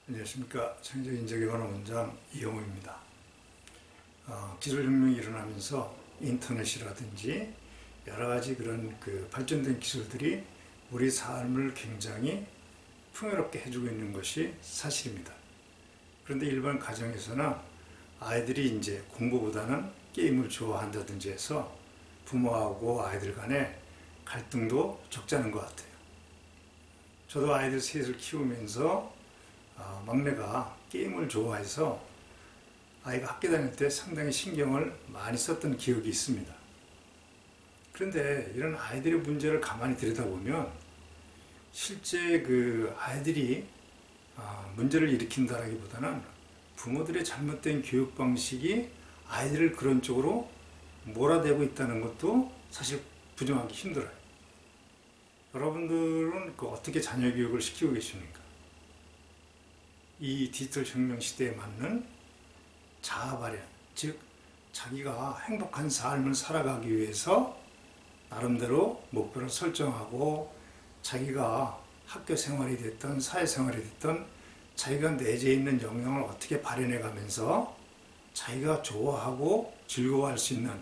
안녕하십니까. 창조인재개발 원장 이영호입니다. 기술혁명이 일어나면서 인터넷이라든지 여러 가지 그런 발전된 기술들이 우리 삶을 굉장히 풍요롭게 해주고 있는 것이 사실입니다. 그런데 일반 가정에서는 아이들이 이제 공부보다는 게임을 좋아한다든지 해서 부모하고 아이들 간에 갈등도 적잖은 것 같아요. 저도 아이들 셋을 키우면서 막내가 게임을 좋아해서 아이가 학교 다닐 때 상당히 신경을 많이 썼던 기억이 있습니다. 그런데 이런 아이들의 문제를 가만히 들여다보면 실제 아이들이 문제를 일으킨다라기보다는 부모들의 잘못된 교육 방식이 아이들을 그런 쪽으로 몰아대고 있다는 것도 사실 부정하기 힘들어요. 여러분들은 어떻게 자녀 교육을 시키고 계십니까? 이 디지털 혁명 시대에 맞는 자아 발현, 즉 자기가 행복한 삶을 살아가기 위해서 나름대로 목표를 설정하고 자기가 학교 생활이 됐든 사회생활이 됐든 자기가 내재해 있는 역량을 어떻게 발현해 가면서 자기가 좋아하고 즐거워할 수 있는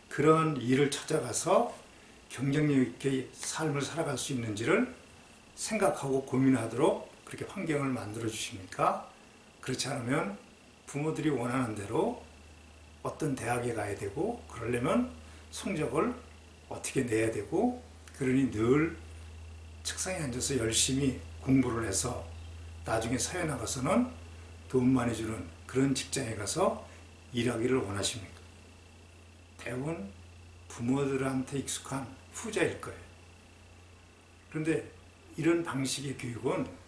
그런 일을 찾아가서 경쟁력 있게 삶을 살아갈 수 있는지를 생각하고 고민하도록 그렇게 환경을 만들어 주십니까? 그렇지 않으면 부모들이 원하는 대로 어떤 대학에 가야 되고 그러려면 성적을 어떻게 내야 되고 그러니 늘 책상에 앉아서 열심히 공부를 해서 나중에 사회 나가서는 돈 많이 주는 그런 직장에 가서 일하기를 원하십니까? 대부분 부모들한테 익숙한 후자일 거예요. 그런데 이런 방식의 교육은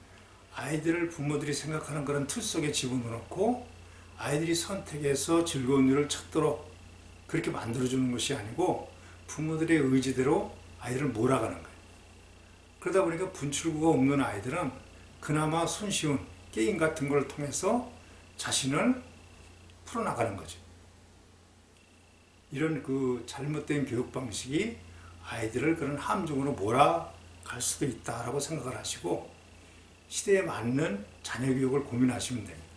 아이들을 부모들이 생각하는 그런 틀 속에 집어넣고 아이들이 선택해서 즐거운 일을 찾도록 그렇게 만들어주는 것이 아니고 부모들의 의지대로 아이들을 몰아가는 거예요. 그러다 보니까 분출구가 없는 아이들은 그나마 손쉬운 게임 같은 걸 통해서 자신을 풀어나가는 거죠. 이런 잘못된 교육 방식이 아이들을 그런 함정으로 몰아갈 수도 있다라고 생각을 하시고 시대에 맞는 자녀 교육을 고민하시면 됩니다.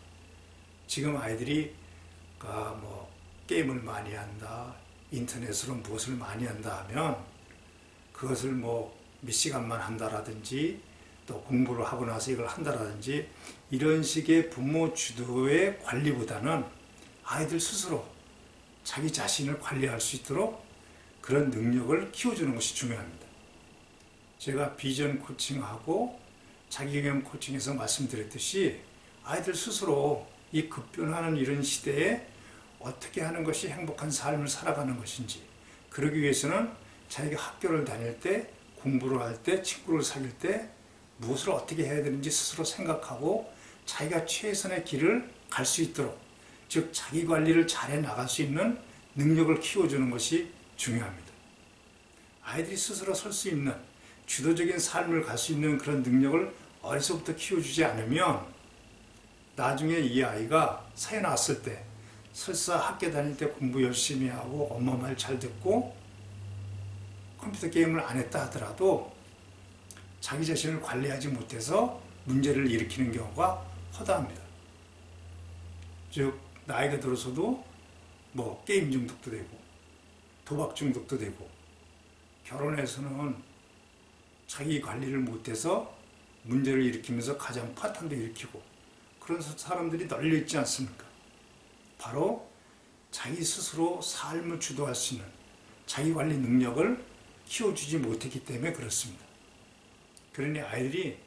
지금 아이들이 게임을 많이 한다, 인터넷으로 무엇을 많이 한다 하면 그것을 몇 시간만 한다라든지 또 공부를 하고 나서 이걸 한다라든지 이런 식의 부모 주도의 관리보다는 아이들 스스로 자기 자신을 관리할 수 있도록 그런 능력을 키워주는 것이 중요합니다. 제가 비전 코칭하고 자기경험 코칭에서 말씀드렸듯이 아이들 스스로 이 급변하는 이런 시대에 어떻게 하는 것이 행복한 삶을 살아가는 것인지 그러기 위해서는 자기가 학교를 다닐 때 공부를 할 때 친구를 사귈 때 무엇을 어떻게 해야 되는지 스스로 생각하고 자기가 최선의 길을 갈 수 있도록 즉 자기 관리를 잘해 나갈 수 있는 능력을 키워주는 것이 중요합니다. 아이들이 스스로 설 수 있는 주도적인 삶을 갈 수 있는 그런 능력을 어려서부터 키워주지 않으면 나중에 이 아이가 사회 나왔을 때 설사 학교 다닐 때 공부 열심히 하고 엄마 말 잘 듣고 컴퓨터 게임을 안 했다 하더라도 자기 자신을 관리하지 못해서 문제를 일으키는 경우가 허다합니다. 즉 나이가 들어서도 게임 중독도 되고 도박 중독도 되고 결혼해서는 자기 관리를 못해서 문제를 일으키면서 가정 파탄도 일으키고 그런 사람들이 널려 있지 않습니까? 바로 자기 스스로 삶을 주도할 수 있는 자기 관리 능력을 키워주지 못했기 때문에 그렇습니다. 그러니 아이들이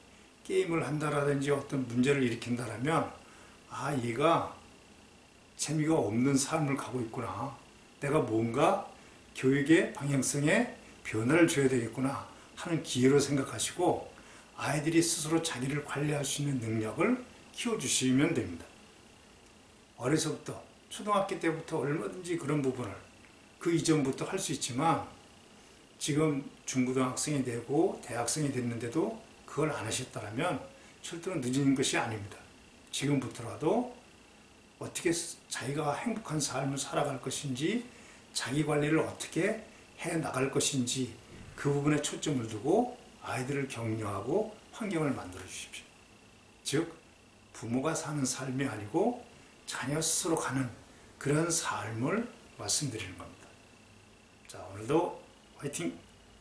게임을 한다라든지 어떤 문제를 일으킨다라면 얘가 재미가 없는 삶을 가고 있구나. 내가 뭔가 교육의 방향성에 변화를 줘야 되겠구나 하는 기회로 생각하시고 아이들이 스스로 자기를 관리할 수 있는 능력을 키워주시면 됩니다. 어려서부터 초등학교 때부터 얼마든지 그런 부분을 그 이전부터 할 수 있지만 지금 중고등학생이 되고 대학생이 됐는데도 그걸 안 하셨다면 절대로 늦은 것이 아닙니다. 지금부터라도 어떻게 자기가 행복한 삶을 살아갈 것인지 자기 관리를 어떻게 해 나갈 것인지 그 부분에 초점을 두고 아이들을 격려하고 환경을 만들어 주십시오. 즉 부모가 사는 삶이 아니고 자녀 스스로 가는 그런 삶을 말씀드리는 겁니다. 자, 오늘도 화이팅!